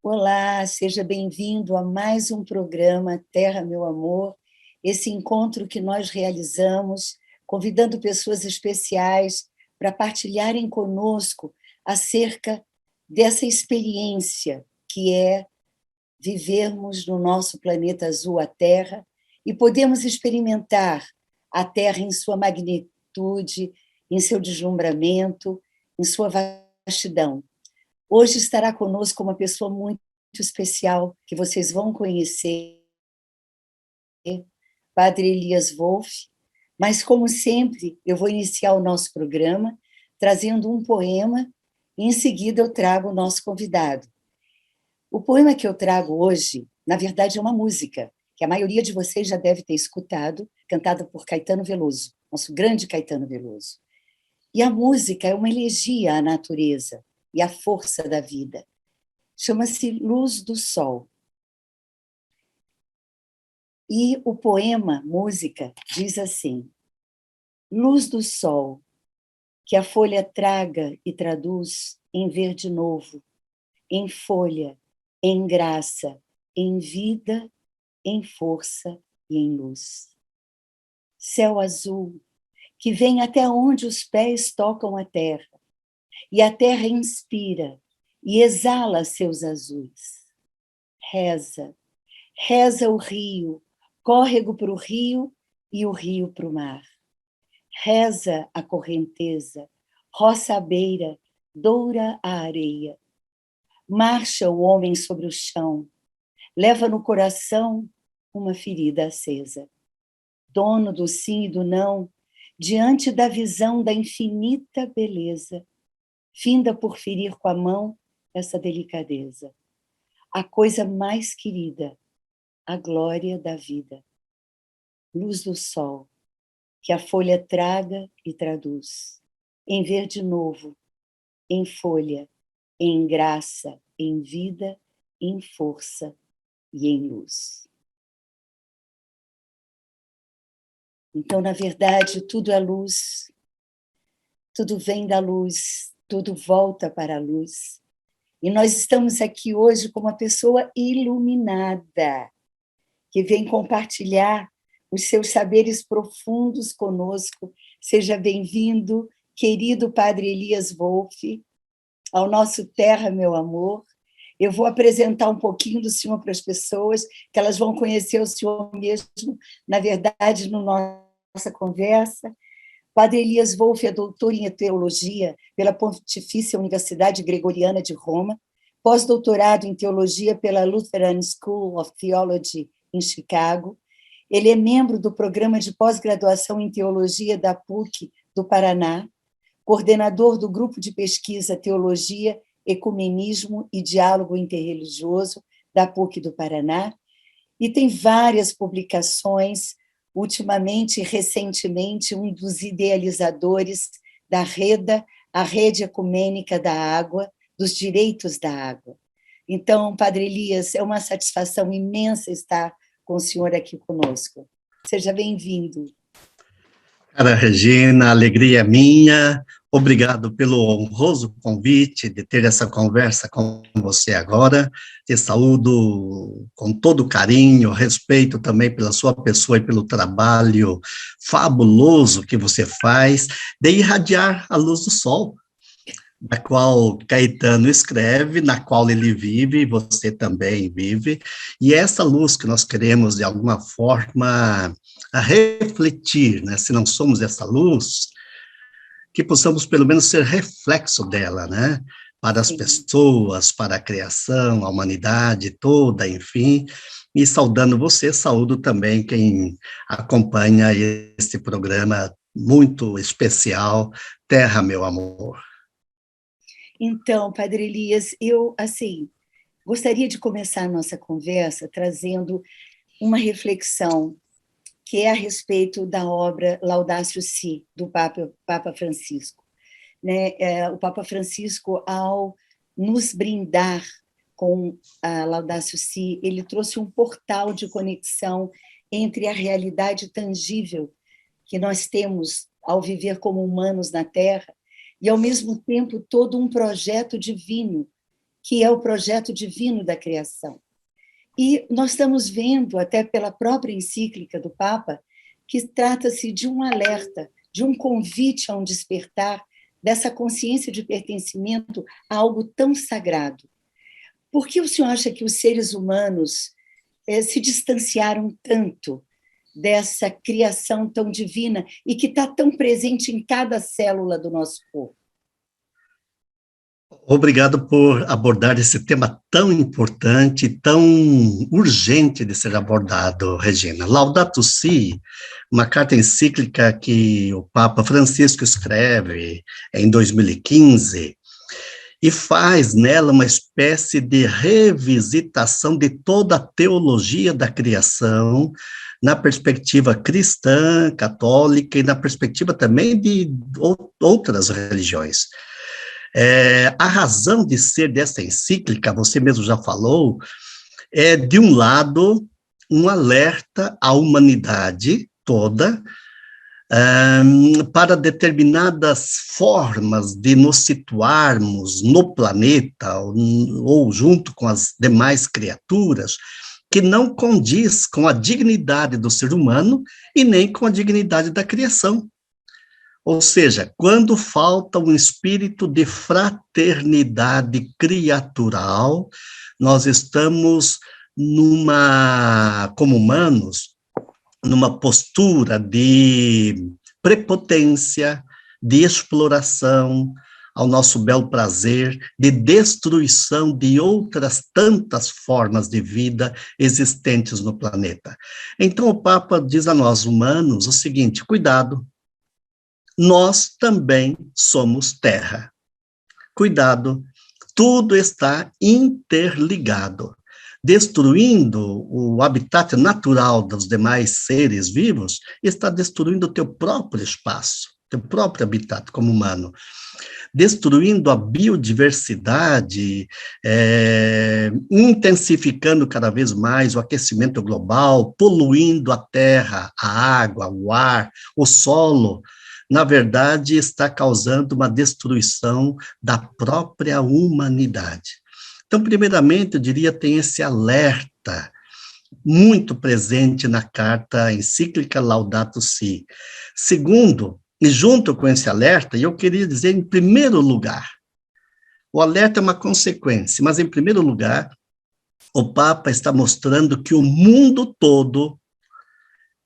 Olá, seja bem-vindo a mais um programa Terra, Meu Amor, esse encontro que nós realizamos, convidando pessoas especiais para partilharem conosco acerca dessa experiência que é vivermos no nosso planeta azul, a Terra, e podemos experimentar a Terra em sua magnitude, em seu deslumbramento, em sua vastidão. Hoje estará conosco uma pessoa muito especial, que vocês vão conhecer, Padre Elias Wolff, mas, como sempre, eu vou iniciar o nosso programa trazendo um poema e, em seguida, eu trago o nosso convidado. O poema que eu trago hoje, na verdade, é uma música, que a maioria de vocês já deve ter escutado, cantada por Caetano Veloso, nosso grande Caetano Veloso. E a música é uma elegia à natureza e à força da vida. Chama-se Luz do Sol. E o poema, música, diz assim: luz do sol, que a folha traga e traduz em verde novo, em folha, em graça, em vida, em força e em luz. Céu azul, que vem até onde os pés tocam a terra, e a terra inspira e exala seus azuis. Reza, reza o rio, córrego para o rio e o rio para o mar. Reza a correnteza, roça a beira, doura a areia. Marcha o homem sobre o chão, leva no coração uma ferida acesa. Dono do sim e do não, diante da visão da infinita beleza, finda por ferir com a mão essa delicadeza. A coisa mais querida, a glória da vida. Luz do sol, que a folha traga e traduz, em verde novo, em folha, em graça, em vida, em força e em luz. Então, na verdade, tudo é luz, tudo vem da luz, tudo volta para a luz. E nós estamos aqui hoje com uma pessoa iluminada, que vem compartilhar os seus saberes profundos conosco. Seja bem-vindo, querido Padre Elias Wolff, ao nosso Terra, Meu Amor. Eu vou apresentar um pouquinho do senhor para as pessoas, que elas vão conhecer o senhor mesmo, na verdade, na nossa conversa. Padre Elias Wolff é doutor em teologia pela Pontifícia Universidade Gregoriana de Roma, pós-doutorado em teologia pela Lutheran School of Theology em Chicago. Ele é membro do programa de pós-graduação em teologia da PUC do Paraná, coordenador do grupo de pesquisa Teologia, Ecumenismo e Diálogo Interreligioso da PUC do Paraná, e tem várias publicações, ultimamente, recentemente, um dos idealizadores da REDA, a Rede Ecumênica da Água, dos Direitos da Água. Então, Padre Elias, é uma satisfação imensa estar com o senhor aqui conosco. Seja bem-vindo. Cara Regina, a alegria é minha. Obrigado pelo honroso convite de ter essa conversa com você agora. Te saúdo com todo carinho, respeito também pela sua pessoa e pelo trabalho fabuloso que você faz de irradiar a luz do sol, da qual Caetano escreve, na qual ele vive, você também vive, e essa luz que nós queremos, de alguma forma, a refletir, né? Se não somos essa luz, que possamos pelo menos ser reflexo dela, né? Para as pessoas, para a criação, a humanidade toda, enfim, e saudando você, saúdo também quem acompanha este programa muito especial, Terra, Meu Amor. Então, Padre Elias, eu, assim, gostaria de começar a nossa conversa trazendo uma reflexão que é a respeito da obra Laudatio Si, do Papa Francisco. O Papa Francisco, ao nos brindar com a Laudatio Si, ele trouxe um portal de conexão entre a realidade tangível que nós temos ao viver como humanos na Terra e, ao mesmo tempo, todo um projeto divino que é o projeto divino da criação. E nós estamos vendo, até pela própria encíclica do Papa, que trata-se de um alerta, de um convite a um despertar dessa consciência de pertencimento a algo tão sagrado. Por que o senhor acha que os seres humanos se distanciaram tanto dessa criação tão divina e que está tão presente em cada célula do nosso corpo? Obrigado por abordar esse tema tão importante, tão urgente de ser abordado, Regina. Laudato Si, uma carta encíclica que o Papa Francisco escreve em 2015, e faz nela uma espécie de revisitação de toda a teologia da criação, na perspectiva cristã, católica, e na perspectiva também de outras religiões. A razão de ser dessa encíclica, você mesmo já falou, é, de um lado, um alerta à humanidade toda, para determinadas formas de nos situarmos no planeta, ou junto com as demais criaturas, que não condiz com a dignidade do ser humano e nem com a dignidade da criação. Ou seja, quando falta um espírito de fraternidade criatural, nós estamos como humanos, numa postura de prepotência, de exploração ao nosso belo prazer, de destruição de outras tantas formas de vida existentes no planeta. Então o Papa diz a nós, humanos, o seguinte: cuidado, nós também somos terra. Cuidado, tudo está interligado. Destruindo o habitat natural dos demais seres vivos, está destruindo o teu próprio espaço, teu próprio habitat como humano. Destruindo a biodiversidade, intensificando cada vez mais o aquecimento global, poluindo a terra, a água, o ar, o solo. Na verdade, está causando uma destruição da própria humanidade. Então, primeiramente, eu diria, tem esse alerta muito presente na carta encíclica Laudato Si. Segundo, e junto com esse alerta, eu queria dizer, em primeiro lugar, o alerta é uma consequência, mas, em primeiro lugar, o Papa está mostrando que o mundo todo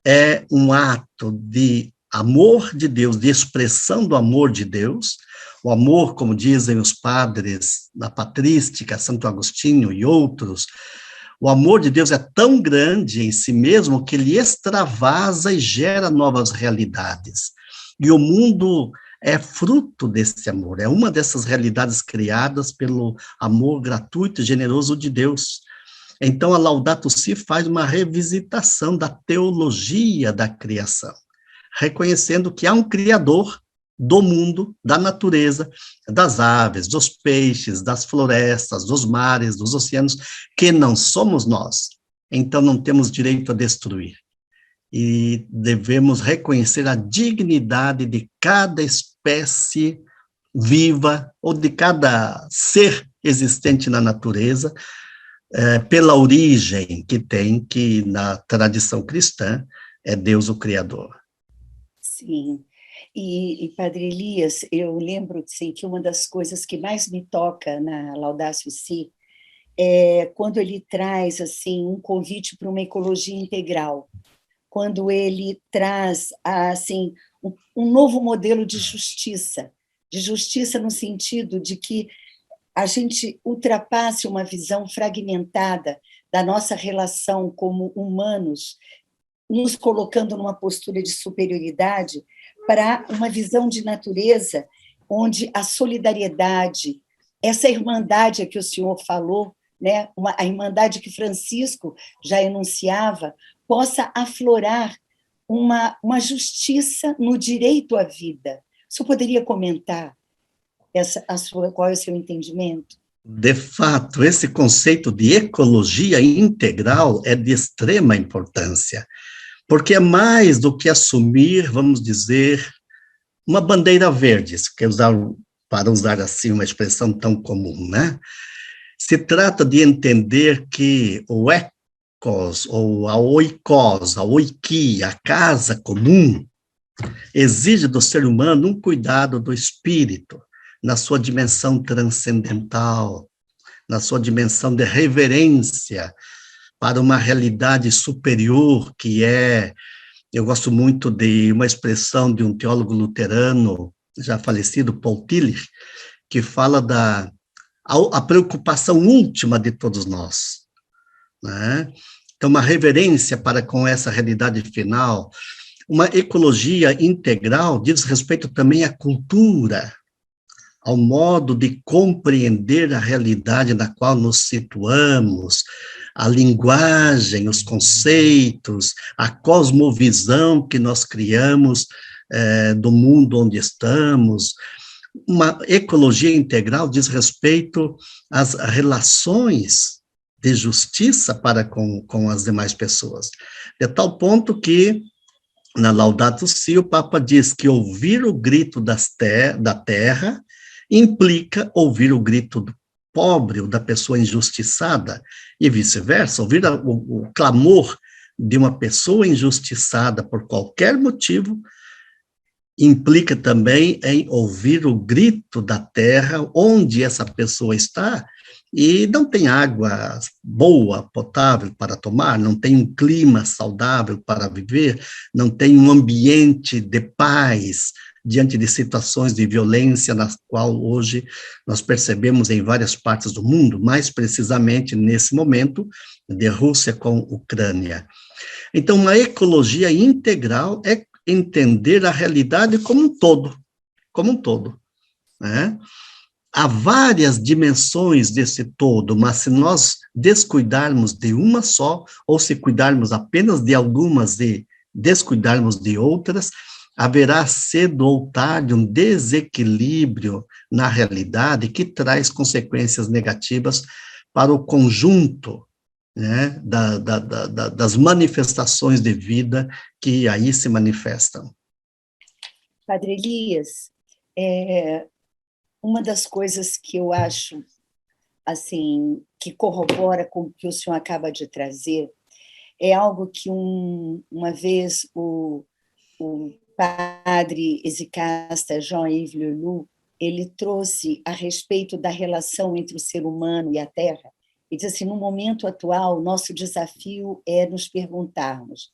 é um ato de amor de Deus, de expressão do amor de Deus. O amor, como dizem os padres da patrística, Santo Agostinho e outros, o amor de Deus é tão grande em si mesmo que ele extravasa e gera novas realidades. E o mundo é fruto desse amor, é uma dessas realidades criadas pelo amor gratuito e generoso de Deus. Então, a Laudato Si faz uma revisitação da teologia da criação, reconhecendo que há um Criador do mundo, da natureza, das aves, dos peixes, das florestas, dos mares, dos oceanos, que não somos nós. Então não temos direito a destruir. E devemos reconhecer a dignidade de cada espécie viva, ou de cada ser existente na natureza, pela origem que tem, que na tradição cristã é Deus o Criador. Sim. E Padre Elias, eu lembro sim, que uma das coisas que mais me toca na Laudato Si é quando ele traz assim um convite para uma ecologia integral, quando ele traz assim um novo modelo de justiça no sentido de que a gente ultrapasse uma visão fragmentada da nossa relação como humanos, nos colocando numa postura de superioridade, para uma visão de natureza onde a solidariedade, essa irmandade a que o senhor falou, né, a irmandade que Francisco já enunciava, possa aflorar uma justiça no direito à vida. O senhor poderia comentar qual é o seu entendimento? De fato, esse conceito de ecologia integral é de extrema importância, porque é mais do que assumir, vamos dizer, uma bandeira verde, para usar assim uma expressão tão comum, né? Se trata de entender que o ecos, ou a oikos, a oiki, a casa comum, exige do ser humano um cuidado do espírito, na sua dimensão transcendental, na sua dimensão de reverência para uma realidade superior, que é, eu gosto muito de uma expressão de um teólogo luterano, já falecido, Paul Tillich, que fala a preocupação última de todos nós, né? Então, uma reverência para com essa realidade final. Uma ecologia integral diz respeito também à cultura, ao modo de compreender a realidade na qual nos situamos, a linguagem, os conceitos, a cosmovisão que nós criamos do mundo onde estamos. Uma ecologia integral diz respeito às relações de justiça para com as demais pessoas, de tal ponto que, na Laudato Si, o Papa diz que ouvir o grito da terra implica ouvir o grito do pobre ou da pessoa injustiçada, e vice-versa, ouvir o clamor de uma pessoa injustiçada por qualquer motivo implica também em ouvir o grito da terra onde essa pessoa está e não tem água boa, potável para tomar, não tem um clima saudável para viver, não tem um ambiente de paz diante de situações de violência, nas qual hoje nós percebemos em várias partes do mundo, mais precisamente nesse momento de Rússia com Ucrânia. Então, uma ecologia integral é entender a realidade como um todo, né? Há várias dimensões desse todo, mas se nós descuidarmos de uma só, ou se cuidarmos apenas de algumas e descuidarmos de outras, haverá cedo ou tarde um desequilíbrio na realidade que traz consequências negativas para o conjunto, né, das manifestações de vida que aí se manifestam. Padre Elias, uma das coisas que eu acho, assim, que corrobora com o que o senhor acaba de trazer, é algo que uma vez o padre exicasta Jean-Yves Lelou, ele trouxe a respeito da relação entre o ser humano e a terra. Ele diz assim, no momento atual, nosso desafio é nos perguntarmos,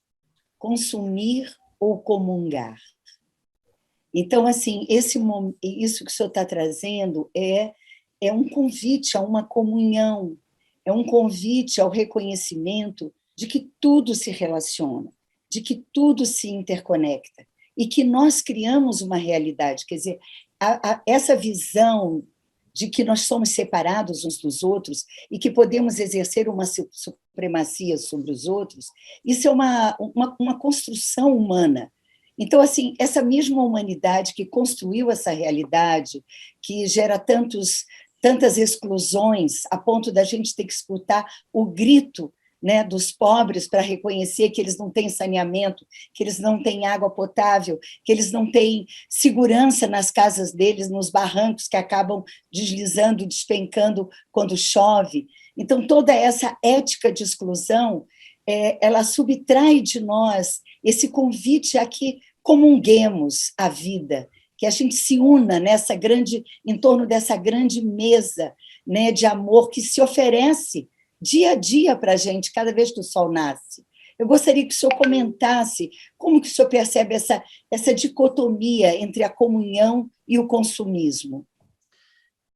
consumir ou comungar? Então, assim, isso que o senhor está trazendo é um convite a uma comunhão, é um convite ao reconhecimento de que tudo se relaciona, de que tudo se interconecta, e que nós criamos uma realidade. Quer dizer, essa visão de que nós somos separados uns dos outros e que podemos exercer uma supremacia sobre os outros, isso é uma construção humana. Então, assim, essa mesma humanidade que construiu essa realidade, que gera tantas exclusões, a ponto da gente ter que escutar o grito, né, dos pobres para reconhecer que eles não têm saneamento, que eles não têm água potável, que eles não têm segurança nas casas deles, nos barrancos que acabam deslizando, despencando quando chove. Então, toda essa ética de exclusão, ela subtrai de nós esse convite a que comunguemos a vida, que a gente se una em torno dessa grande mesa, né, de amor que se oferece dia a dia para a gente, cada vez que o sol nasce. Eu gostaria que o senhor comentasse como que o senhor percebe essa dicotomia entre a comunhão e o consumismo.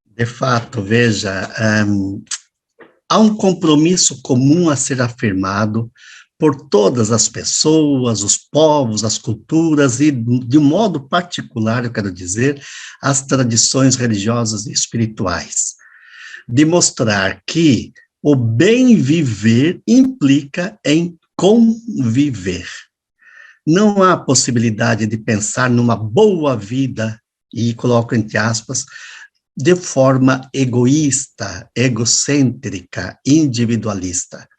De fato, veja, há um compromisso comum a ser afirmado por todas as pessoas, os povos, as culturas e, de um modo particular, eu quero dizer, as tradições religiosas e espirituais, de mostrar que o bem viver implica em conviver. Não há possibilidade de pensar numa boa vida, e coloco entre aspas, de forma egoísta, egocêntrica, individualista.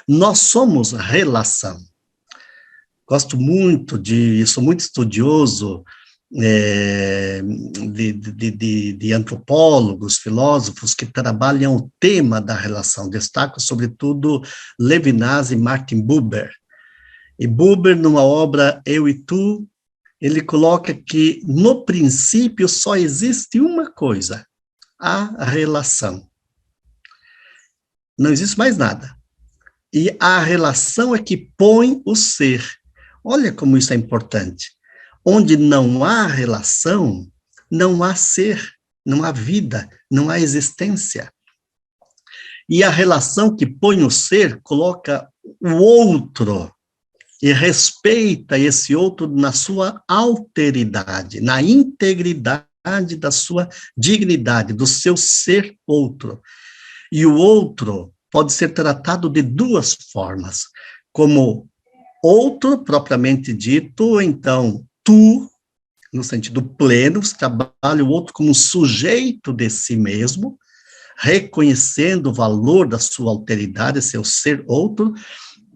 Nós somos relação. Sou muito estudioso de antropólogos, filósofos que trabalham o tema da relação. Destaco, sobretudo, Levinas e Martin Buber. E Buber, numa obra Eu e Tu, ele coloca que, no princípio, só existe uma coisa, a relação. Não existe mais nada. E a relação é que põe o ser. Olha como isso é importante. Onde não há relação, não há ser, não há vida, não há existência. E a relação que põe o ser coloca o outro e respeita esse outro na sua alteridade, na integridade da sua dignidade, do seu ser outro. E o outro pode ser tratado de duas formas, como outro, propriamente dito, ou então tu, no sentido pleno, você trabalha o outro como um sujeito de si mesmo, reconhecendo o valor da sua alteridade, seu ser outro,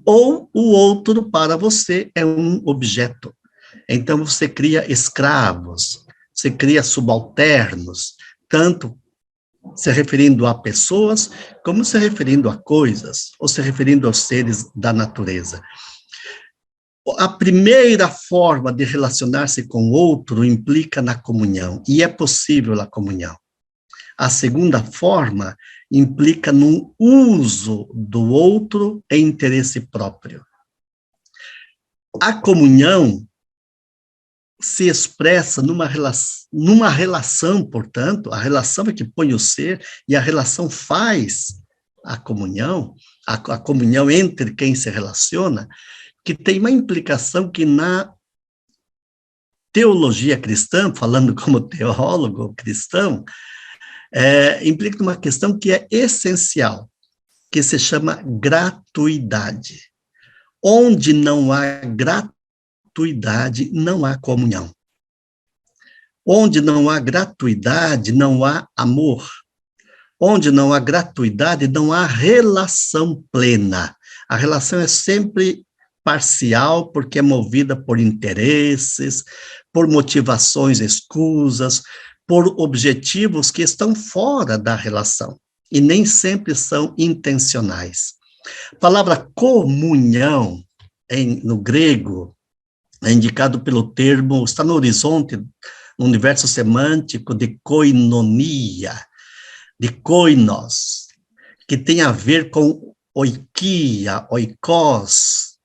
ou o outro para você é um objeto. Então você cria escravos, você cria subalternos, tanto se referindo a pessoas, como se referindo a coisas, ou se referindo aos seres da natureza. A primeira forma de relacionar-se com o outro implica na comunhão, e é possível a comunhão. A segunda forma implica no uso do outro em interesse próprio. A comunhão se expressa numa relação, portanto, a relação é que põe o ser, e a relação faz a comunhão entre quem se relaciona, que tem uma implicação que na teologia cristã, falando como teólogo cristão, implica uma questão que é essencial, que se chama gratuidade. Onde não há gratuidade, não há comunhão. Onde não há gratuidade, não há amor. Onde não há gratuidade, não há relação plena. A relação é sempre parcial, porque é movida por interesses, por motivações escusas, por objetivos que estão fora da relação, e nem sempre são intencionais. A palavra comunhão, no grego, é indicado pelo termo, está no horizonte, no universo semântico de koinonia, de koinos, que tem a ver com oikia, oikos,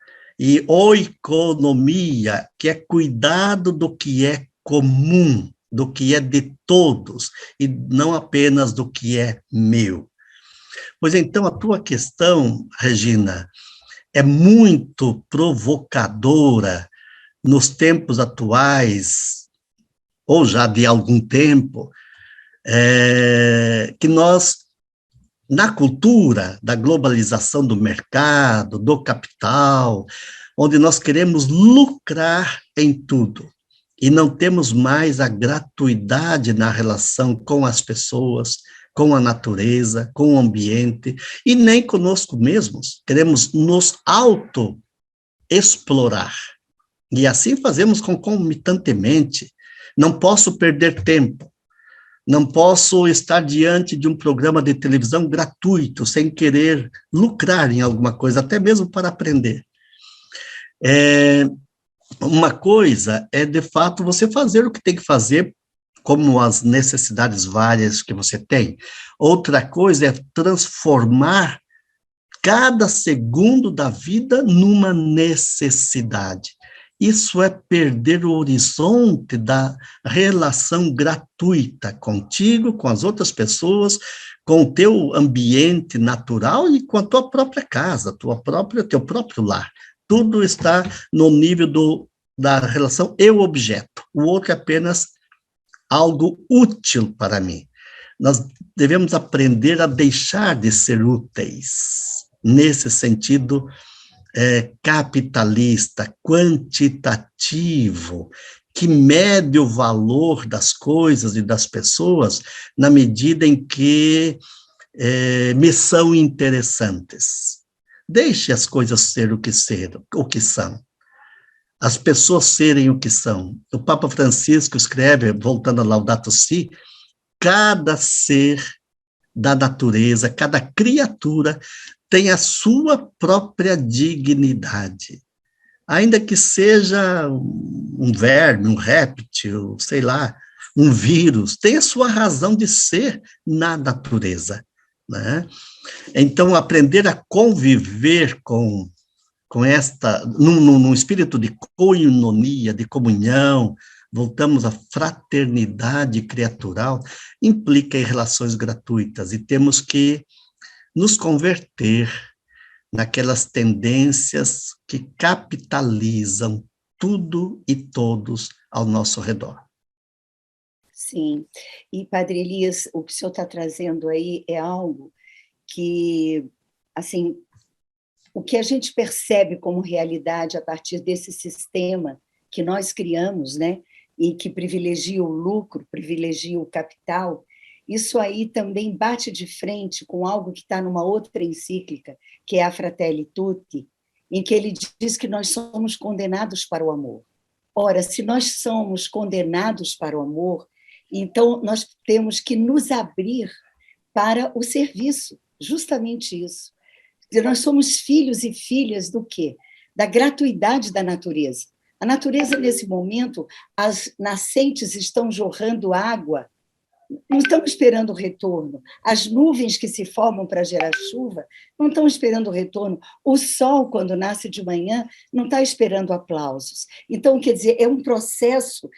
e oikonomia, que é cuidado do que é comum, do que é de todos, e não apenas do que é meu. Pois então, a tua questão, Regina, é muito provocadora nos tempos atuais, ou já de algum tempo, que nós, na cultura da globalização do mercado, do capital, onde nós queremos lucrar em tudo, e não temos mais a gratuidade na relação com as pessoas, com a natureza, com o ambiente, e nem conosco mesmos. Queremos nos auto-explorar. E assim fazemos concomitantemente. Não posso perder tempo. Não posso estar diante de um programa de televisão gratuito, sem querer lucrar em alguma coisa, até mesmo para aprender. Uma coisa é, de fato, você fazer o que tem que fazer, como as necessidades várias que você tem. Outra coisa é transformar cada segundo da vida numa necessidade. Isso é perder o horizonte da relação gratuita contigo, com as outras pessoas, com o teu ambiente natural e com a tua própria casa, teu próprio lar. Tudo está no nível da relação eu-objeto. O outro é apenas algo útil para mim. Nós devemos aprender a deixar de ser úteis, nesse sentido capitalista, quantitativo, que mede o valor das coisas e das pessoas na medida em que me são interessantes. Deixe as coisas ser o que são. as pessoas serem o que são. O Papa Francisco escreve, voltando a Laudato Si, cada ser da natureza, cada criatura tem a sua própria dignidade. Ainda que seja um verme, um réptil, sei lá, um vírus, tem a sua razão de ser na natureza, né? Então, aprender a conviver com esta, num espírito de koinonia, de comunhão, voltamos à fraternidade criatural, implica em relações gratuitas, e temos que nos converter naquelas tendências que capitalizam tudo e todos ao nosso redor. Sim, e Padre Elias, o que o senhor está trazendo aí é algo que, assim, o que a gente percebe como realidade a partir desse sistema que nós criamos, né, e que privilegia o lucro, privilegia o capital, isso aí também bate de frente com algo que está numa outra encíclica, que é a Fratelli Tutti, em que ele diz que nós somos condenados para o amor. Ora, se nós somos condenados para o amor, então nós temos que nos abrir para o serviço, justamente isso. Nós somos filhos e filhas do quê? Da gratuidade da natureza. A natureza, nesse momento, as nascentes estão jorrando água, não estão esperando o retorno. As nuvens que se formam para gerar chuva não estão esperando o retorno. O sol, quando nasce de manhã, não está esperando aplausos. Então, quer dizer, é um processo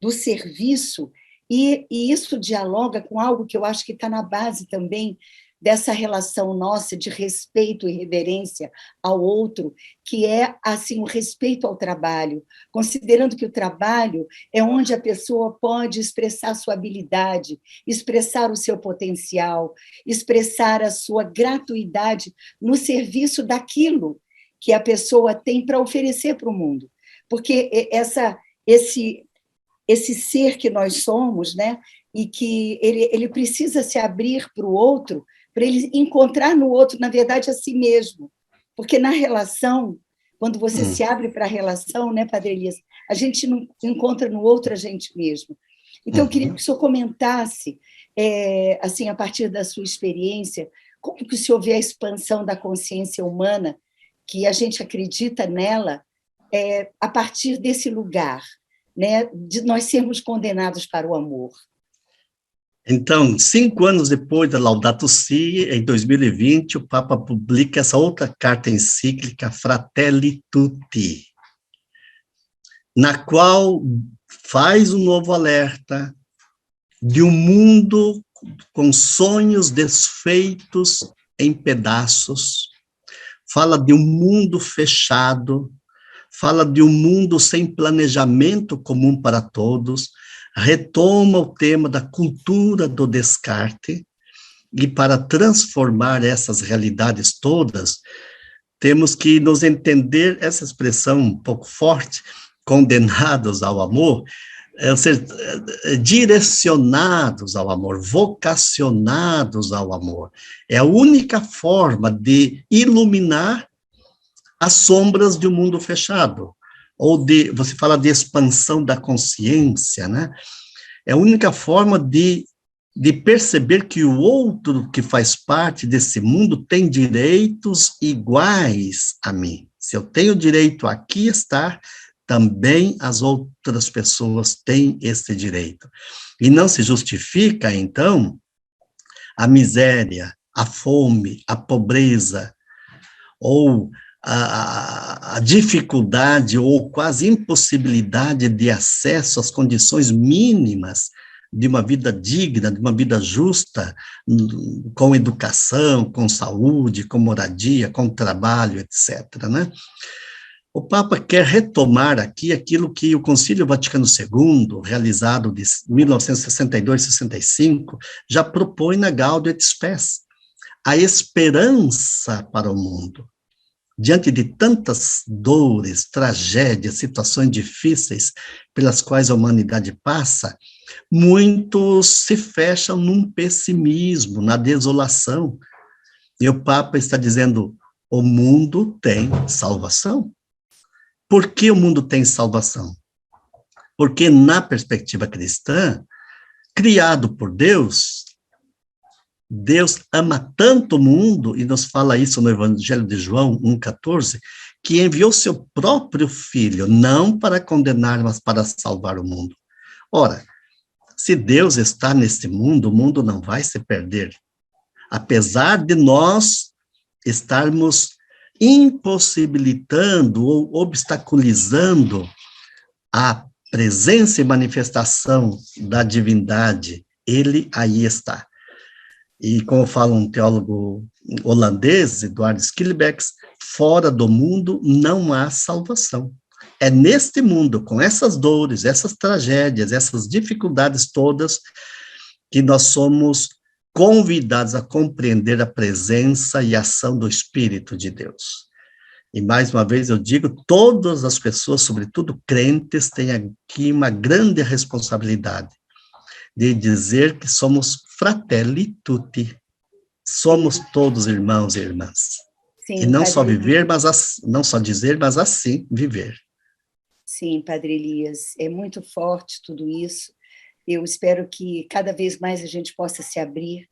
do serviço, e isso dialoga com algo que eu acho que está na base também dessa relação nossa de respeito e reverência ao outro, que é assim o respeito ao trabalho, considerando que o trabalho é onde a pessoa pode expressar sua habilidade, expressar o seu potencial, expressar a sua gratuidade no serviço daquilo que a pessoa tem para oferecer para o mundo. Porque esse ser que nós somos, né, e que ele precisa se abrir para o outro, para ele encontrar no outro, na verdade, a si mesmo. Porque na relação, quando você se abre para a relação, né, Padre Elias, a gente não encontra no outro a gente mesmo. Então, eu queria que o senhor comentasse, assim, a partir da sua experiência, como que o senhor vê a expansão da consciência humana, que a gente acredita nela, a partir desse lugar, né, de nós sermos condenados para o amor. Então, 5 anos depois da Laudato Si, em 2020, o Papa publica essa outra carta encíclica, Fratelli Tutti, na qual faz um novo alerta de um mundo com sonhos desfeitos em pedaços, fala de um mundo fechado, fala de um mundo sem planejamento comum para todos, retoma o tema da cultura do descarte, e para transformar essas realidades todas, temos que nos entender, essa expressão um pouco forte, condenados ao amor, ou seja, direcionados ao amor, vocacionados ao amor. É a única forma de iluminar as sombras de um mundo fechado. Ou você fala de expansão da consciência, né? É a única forma de perceber que o outro que faz parte desse mundo tem direitos iguais a mim. Se eu tenho direito a aqui estar, também as outras pessoas têm esse direito. E não se justifica, então, a miséria, a fome, a pobreza, ou a dificuldade ou quase impossibilidade de acesso às condições mínimas de uma vida digna, de uma vida justa, com educação, com saúde, com moradia, com trabalho, etc., né? O Papa quer retomar aqui aquilo que o Concílio Vaticano II, realizado de 1962-65, já propõe na Gaudium et Spes, a esperança para o mundo. Diante de tantas dores, tragédias, situações difíceis pelas quais a humanidade passa, muitos se fecham num pessimismo, na desolação. E o Papa está dizendo, o mundo tem salvação. Por que o mundo tem salvação? Porque na perspectiva cristã, criado por Deus, Deus ama tanto o mundo, e nos fala isso no Evangelho de João 1,14, que enviou seu próprio Filho, não para condenar, mas para salvar o mundo. Ora, se Deus está nesse mundo, o mundo não vai se perder. Apesar de nós estarmos impossibilitando ou obstaculizando a presença e manifestação da divindade, ele aí está. E como fala um teólogo holandês, Eduardo Schillebeeckx, fora do mundo não há salvação. É neste mundo, com essas dores, essas tragédias, essas dificuldades todas, que nós somos convidados a compreender a presença e ação do Espírito de Deus. E mais uma vez eu digo, todas as pessoas, sobretudo crentes, têm aqui uma grande responsabilidade de dizer que somos fratelli tutti, somos todos irmãos e irmãs. Sim, e não só viver, não só dizer, mas assim viver. Sim, Padre Elias, é muito forte tudo isso. Eu espero que cada vez mais a gente possa se abrir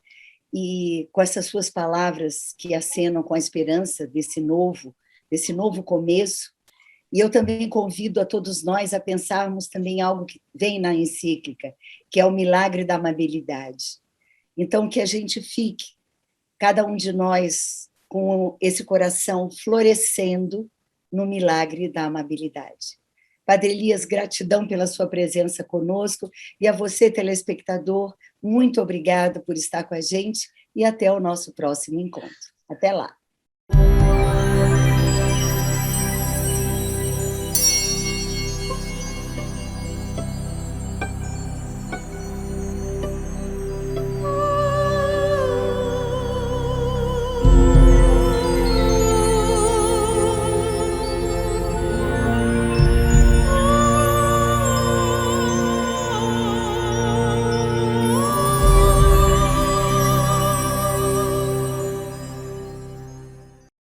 e com essas suas palavras que acenam com a esperança desse novo começo. E eu também convido a todos nós a pensarmos também algo que vem na encíclica, que é o milagre da amabilidade. Então, que a gente fique, cada um de nós, com esse coração florescendo no milagre da amabilidade. Padre Elias, gratidão pela sua presença conosco, e a você, telespectador, muito obrigada por estar com a gente, e até o nosso próximo encontro. Até lá.